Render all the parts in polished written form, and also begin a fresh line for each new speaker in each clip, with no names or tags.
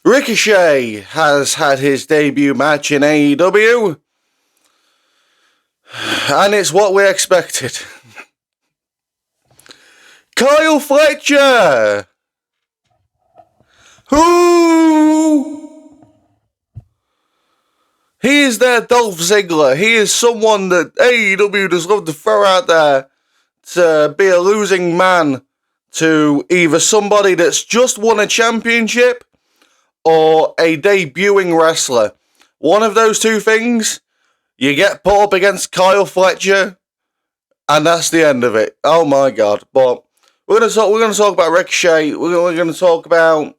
Ricochet has had his debut match in AEW, and it's what we expected. Kyle Fletcher, he is their Dolph Ziggler. He is someone that AEW does love to throw out there to be a losing man to either somebody that's just won a championship or a debuting wrestler. One of those two things, you get put up against Kyle Fletcher, and that's the end of it. Oh my god! But we're gonna talk about Ricochet. We're gonna talk about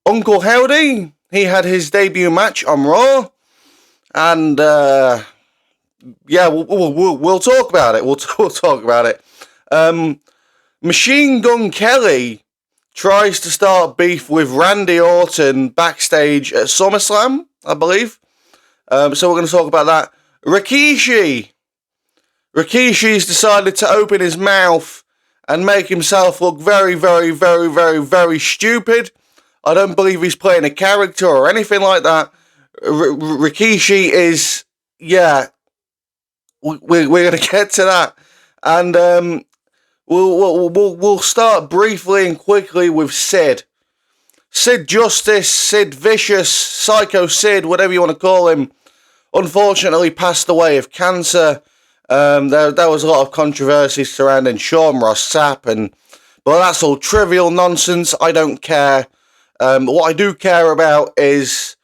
Uncle Howdy. He had his debut match on Raw, and we'll talk about it. We'll talk about it. Machine Gun Kelly tries to start beef with Randy Orton backstage at SummerSlam, I believe. So we're going to talk about that. Rikishi's decided to open his mouth and make himself look very, very, very, very, very stupid. I don't believe he's playing a character or anything like that. Rikishi is, we're going to get to that. And we'll start briefly and quickly with Sid. Sid Justice, Sid Vicious, Psycho Sid, whatever you want to call him, unfortunately passed away of cancer. There was a lot of controversy surrounding Sean Ross Sapp, but that's all trivial nonsense. I don't care. What I do care about is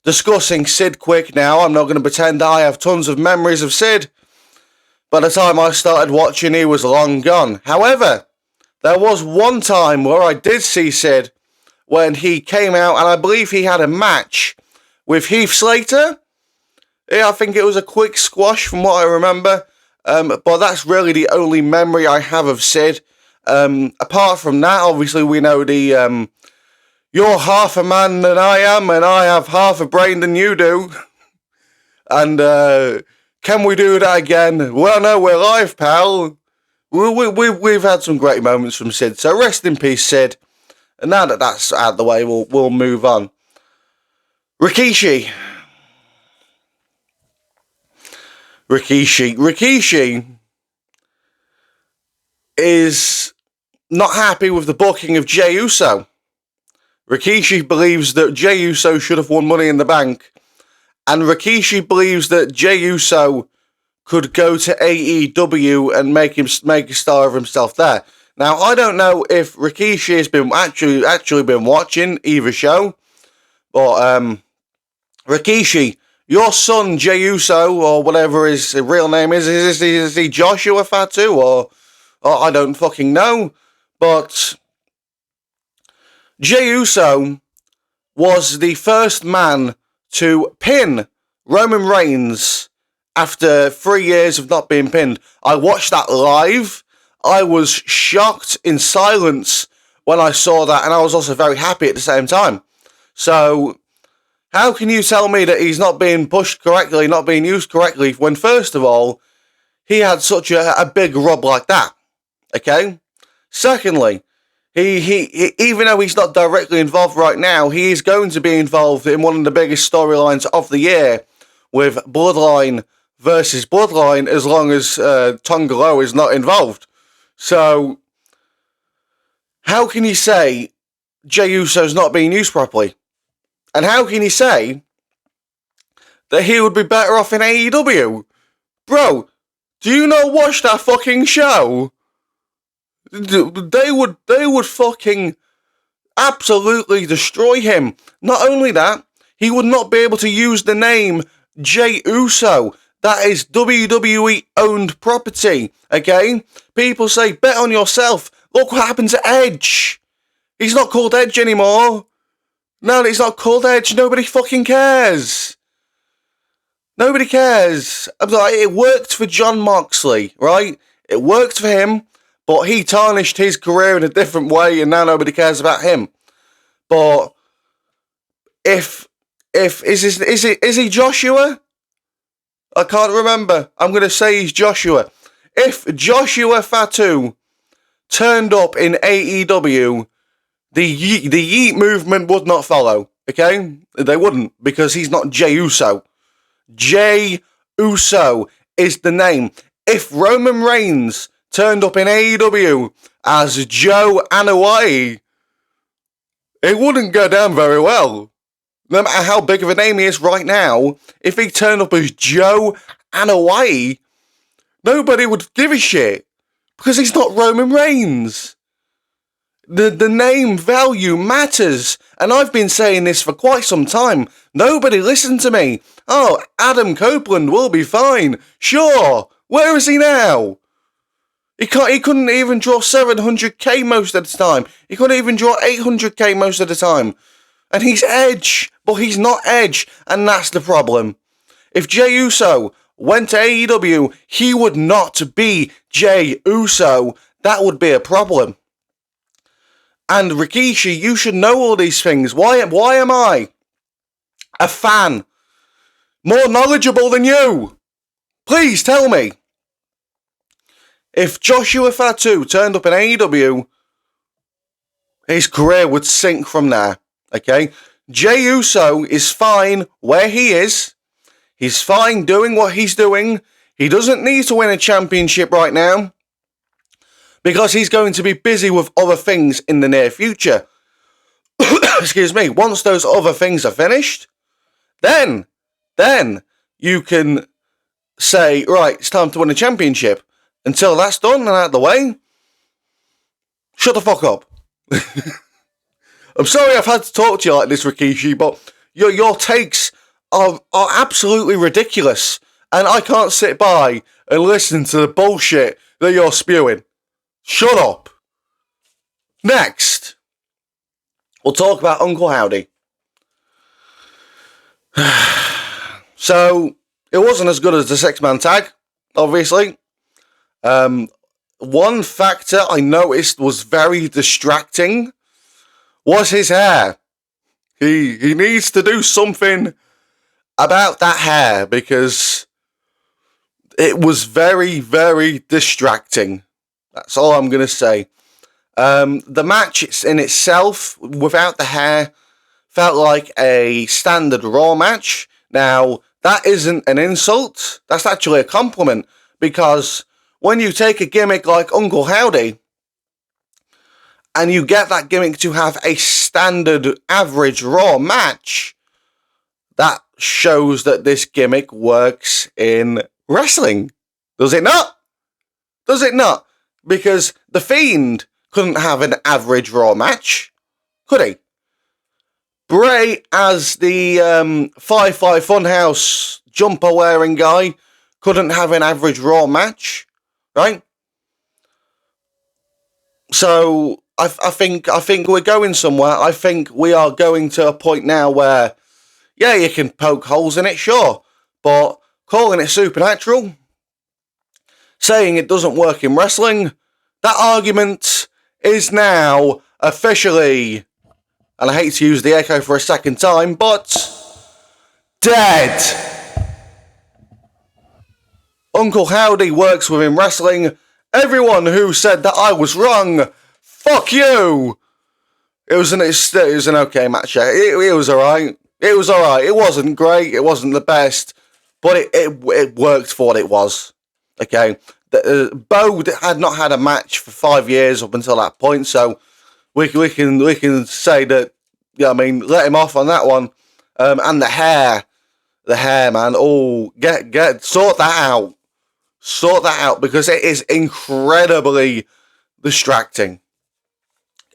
discussing Sid quick now. I'm not going to pretend I have tons of memories of Sid. By the time I started watching, he was long gone. However, there was one time where I did see Sid when he came out, and I believe he had a match with Heath Slater. Yeah, I think it was a quick squash from what I remember. But that's really the only memory I have of Sid. Apart from that, obviously we know the you're half a man than I am, and I have half a brain than you do. And can we do that again? Well, no, we're live, pal. We've had some great moments from Sid, so rest in peace, Sid. And now that that's out of the way, we'll move on. Rikishi is not happy with the booking of Jey Uso. Rikishi believes that Jey Uso should have won Money in the Bank, and Rikishi believes that Jey Uso could go to AEW and make a star of himself there. Now, I don't know if Rikishi has been actually been watching either show, but Rikishi, your son Jey Uso, or whatever his real name is he Joshua Fatu, or I don't fucking know, but Jey Uso was the first man to pin Roman Reigns after 3 years of not being pinned. I watched that live. I was shocked in silence when I saw that, and I was also very happy at the same time. So, how can you tell me that he's not being pushed correctly, not being used correctly, when first of all, he had such a big rub like that? Okay? Secondly, he even though he's not directly involved right now, he is going to be involved in one of the biggest storylines of the year with Bloodline versus Bloodline, as long as Tonga Loa is not involved. So, how can you say Jey Uso's not being used properly? And how can you say that he would be better off in AEW? Bro, do you not watch that fucking show? They would fucking absolutely destroy him. Not only that, he would not be able to use the name Jey Uso. That is WWE owned property, okay? People say, bet on yourself. Look what happened to Edge. He's not called Edge anymore. No, he's not called Edge. Nobody fucking cares. Nobody cares. It worked for Jon Moxley, right? It worked for him, but he tarnished his career in a different way, and now nobody cares about him. But is he Joshua? I can't remember. I'm going to say he's Joshua. If Joshua Fatu turned up in AEW, the Yeet movement would not follow, okay? They wouldn't, because he's not Jey Uso. Jey Uso is the name. If Roman Reigns turned up in AEW as Joe Anoa'i, it wouldn't go down very well. No matter how big of a name he is right now, if he turned up as Joe Anoa'i, nobody would give a shit. Because he's not Roman Reigns. The name value matters. And I've been saying this for quite some time. Nobody listened to me. Oh, Adam Copeland will be fine. Sure. Where is he now? He couldn't even draw 700k most of the time. He couldn't even draw 800k most of the time. And he's Edge, but he's not Edge, and that's the problem. If Jey Uso went to AEW, he would not be Jey Uso. That would be a problem. And Rikishi, you should know all these things. Why am I, a fan, more knowledgeable than you? Please tell me. If Joshua Fatu turned up in AEW, his career would sink from there, okay? Jey Uso is fine where he is. He's fine doing what he's doing. He doesn't need to win a championship right now because he's going to be busy with other things in the near future. Excuse me. Once those other things are finished, then you can say, right, it's time to win a championship. Until that's done and out of the way, shut the fuck up. I'm sorry I've had to talk to you like this, Rikishi, but your takes are absolutely ridiculous. And I can't sit by and listen to the bullshit that you're spewing. Shut up. Next, we'll talk about Uncle Howdy. So, it wasn't as good as the six-man tag, obviously. One factor I noticed was very distracting was his hair. He needs to do something about that hair because it was very, very distracting. That's all I'm going to say. The match in itself, without the hair, felt like a standard Raw match. Now, that isn't an insult. That's actually a compliment because when you take a gimmick like Uncle Howdy and you get that gimmick to have a standard average Raw match, that shows that this gimmick works in wrestling. Does it not? Does it not? Because The Fiend couldn't have an average Raw match, could he? Bray as the 5-5 Funhouse jumper wearing guy couldn't have an average Raw match. Right? So, I think we're going somewhere. I think we are going to a point now where, yeah, you can poke holes in it, sure. But calling it supernatural, saying it doesn't work in wrestling, that argument is now officially, and I hate to use the echo for a second time, but dead. Uncle Howdy works within wrestling. Everyone who said that I was wrong, fuck you. It was an okay match. It was alright. It was alright. It wasn't great. It wasn't the best, but it worked for what it was. Okay, Bo had not had a match for 5 years up until that point, so we can say that. Yeah, I mean, let him off on that one. And the hair, man. Oh, sort that out because it is incredibly distracting.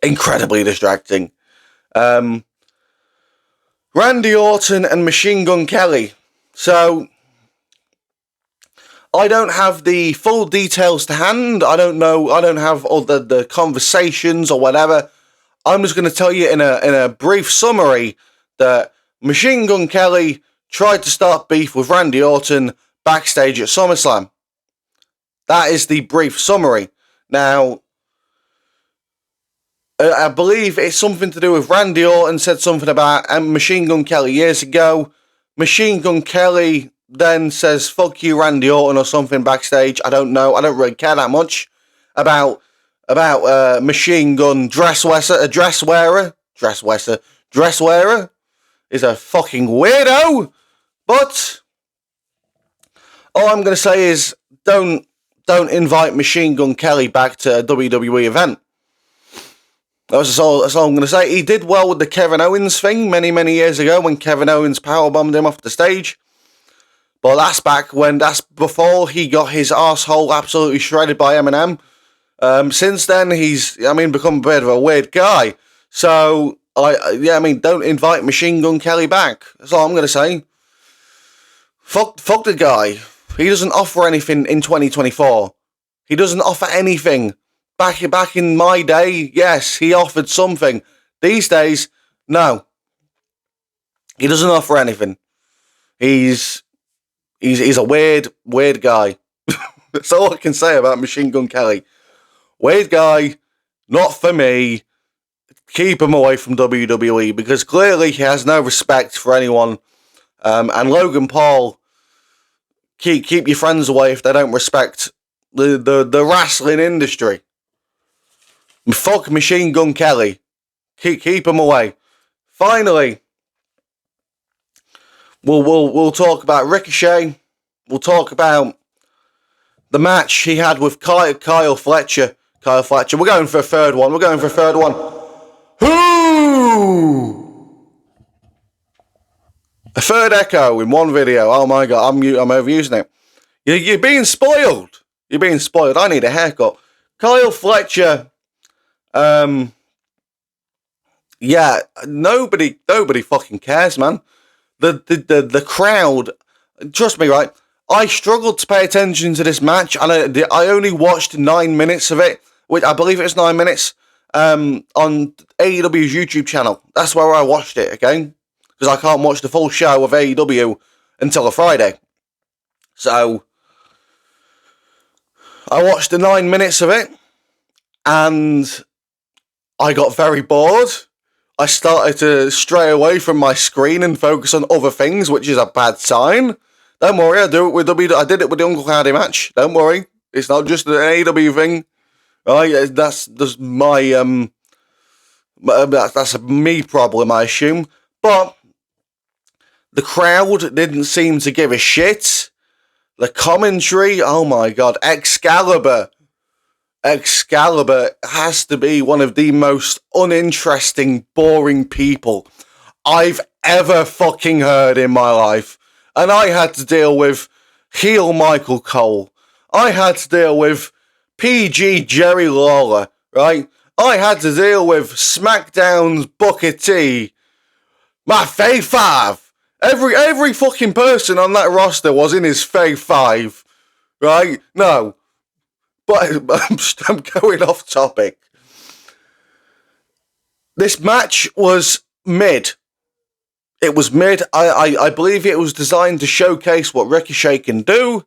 Incredibly distracting. Randy Orton and Machine Gun Kelly. So, I don't have the full details to hand. I don't know. I don't have all the conversations or whatever. I'm just going to tell you in a brief summary that Machine Gun Kelly tried to start beef with Randy Orton backstage at SummerSlam. That is the brief summary. Now, I believe it's something to do with Randy Orton said something about Machine Gun Kelly years ago. Machine Gun Kelly then says, fuck you, Randy Orton, or something backstage. I don't know. I don't really care that much about about Machine Gun dress wearer is a fucking weirdo. But all I'm going to say is don't invite Machine Gun Kelly back to a WWE event. That's all I'm going to say. He did well with the Kevin Owens thing many, many years ago when Kevin Owens powerbombed him off the stage. But that's before he got his arsehole absolutely shredded by Eminem. Since then, he's become a bit of a weird guy. So, don't invite Machine Gun Kelly back. That's all I'm going to say. Fuck the guy. He doesn't offer anything in 2024. He doesn't offer anything. Back in my day, yes, he offered something. These days, no. He doesn't offer anything. He's a weird guy. That's all I can say about Machine Gun Kelly. Weird guy, not for me. Keep him away from WWE because clearly he has no respect for anyone. And Logan Paul, keep your friends away if they don't respect the wrestling industry. Fuck Machine Gun Kelly. Keep him away. Finally, we'll talk about Ricochet. We'll talk about the match he had with Kyle Fletcher. We're going for a third one. Who? A third echo in one video. Oh my god, I'm overusing it. You're being spoiled. I need a haircut. Kyle Fletcher. Nobody fucking cares, man. The crowd. Trust me, right? I struggled to pay attention to this match, and I only watched 9 minutes of it, which I believe it was 9 minutes, on AEW's YouTube channel. That's where I watched it, okay? Because I can't watch the full show of AEW until a Friday. So, I watched the 9 minutes of it, and I got very bored. I started to stray away from my screen and focus on other things, which is a bad sign. Don't worry, I did it with the Uncle Howdy match. Don't worry, it's not just an AEW thing. Right? That's my that's a me problem, I assume. But the crowd didn't seem to give a shit. The commentary, oh my god, Excalibur has to be one of the most uninteresting, boring people I've ever fucking heard in my life. And I had to deal with heel Michael Cole. I had to deal with PG Jerry Lawler, right? I had to deal with SmackDown's Booker T. My fave five. Every fucking person on that roster was in his fave five, right? No. But I'm going off topic. This match was mid. It was mid. I believe it was designed to showcase what Ricochet can do.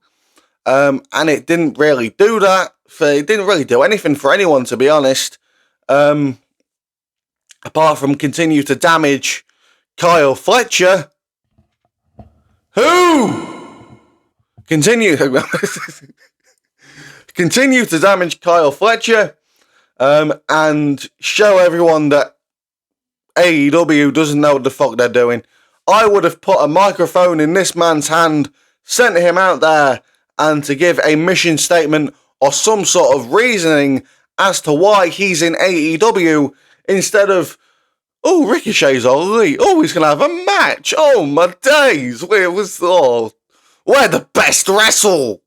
And it didn't really do that. It didn't really do anything for anyone, to be honest. Apart from continue to damage Kyle Fletcher. Who? Continue to damage Kyle Fletcher. And show everyone that AEW doesn't know what the fuck they're doing. I would have put a microphone in this man's hand, sent him out there, and to give a mission statement or some sort of reasoning as to why he's in AEW instead of, oh, Ricochet's all elite. Oh, he's going to have a match. Oh, my days. We're the best wrestle.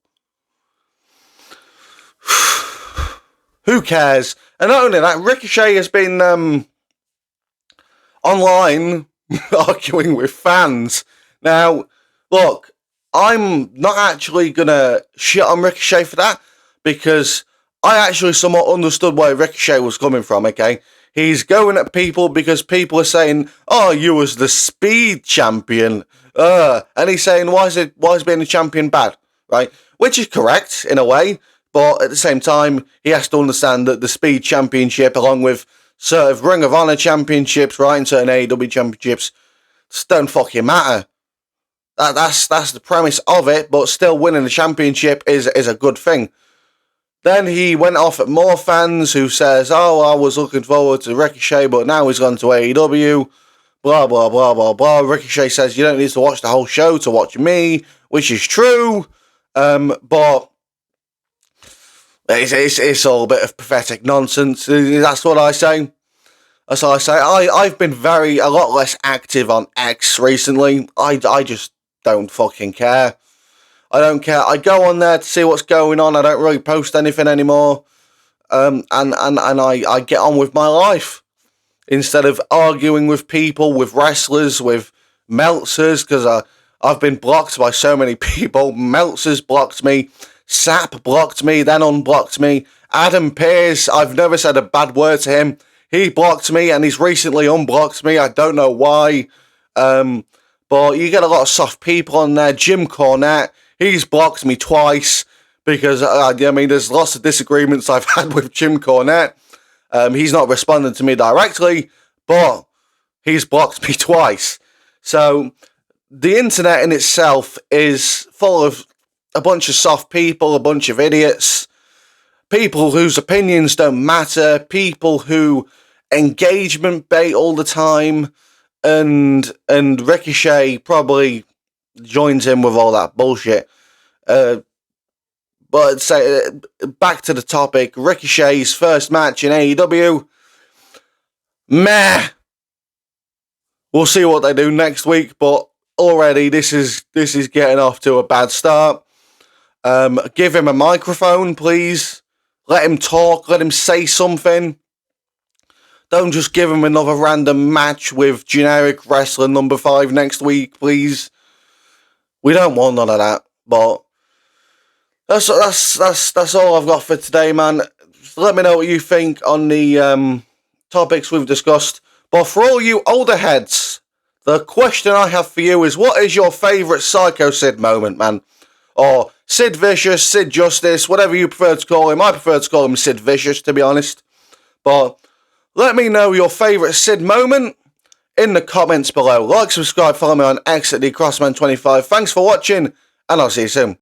Who cares? And not only that, Ricochet has been online arguing with fans. Now, look, I'm not actually going to shit on Ricochet for that because I actually somewhat understood where Ricochet was coming from, okay? He's going at people because people are saying, oh, you was the speed champion. And he's saying, why is being a champion bad? Right? Which is correct, in a way. But at the same time, he has to understand that the Speed Championship, along with sort of Ring of Honor Championships, right, and certain AEW Championships, just don't fucking matter. That's the premise of it, but still winning the championship is a good thing. Then he went off at more fans who says, oh, I was looking forward to Ricochet, but now he's gone to AEW. Blah, blah, blah, blah, blah. Ricochet says you don't need to watch the whole show to watch me, which is true. But it's all a bit of pathetic nonsense. That's what I say. That's what I say. I've been a lot less active on X recently. I just don't fucking care. I don't care. I go on there to see what's going on. I don't really post anything anymore. And I get on with my life instead of arguing with people, with wrestlers, with Meltzers, because I've been blocked by so many people. Meltzers blocked me. Sap blocked me, then unblocked me. Adam Pearce, I've never said a bad word to him. He blocked me and he's recently unblocked me. I don't know why. But you get a lot of soft people on there. Jim Cornette, he's blocked me twice because, there's lots of disagreements I've had with Jim Cornette. He's not responding to me directly, but he's blocked me twice. So the internet in itself is full of a bunch of soft people, a bunch of idiots, people whose opinions don't matter, people who engagement bait all the time, and Ricochet probably joins in with all that bullshit. But back to the topic, Ricochet's first match in AEW, meh. We'll see what they do next week, but already this is getting off to a bad start. Give him a microphone, please. Let him talk. Let him say something. Don't just give him another random match with generic wrestler number 5 next week, please. We don't want none of that. But that's all I've got for today, man. Let me know what you think on the topics we've discussed. But for all you older heads, the question I have for you is, what is your favourite Psycho Sid moment, man? Or Sid Vicious, Sid Justice, whatever you prefer to call him. I prefer to call him Sid Vicious, to be honest. But let me know your favourite Sid moment in the comments below. Like, subscribe, follow me on X at DCrossman25. Thanks for watching, and I'll see you soon.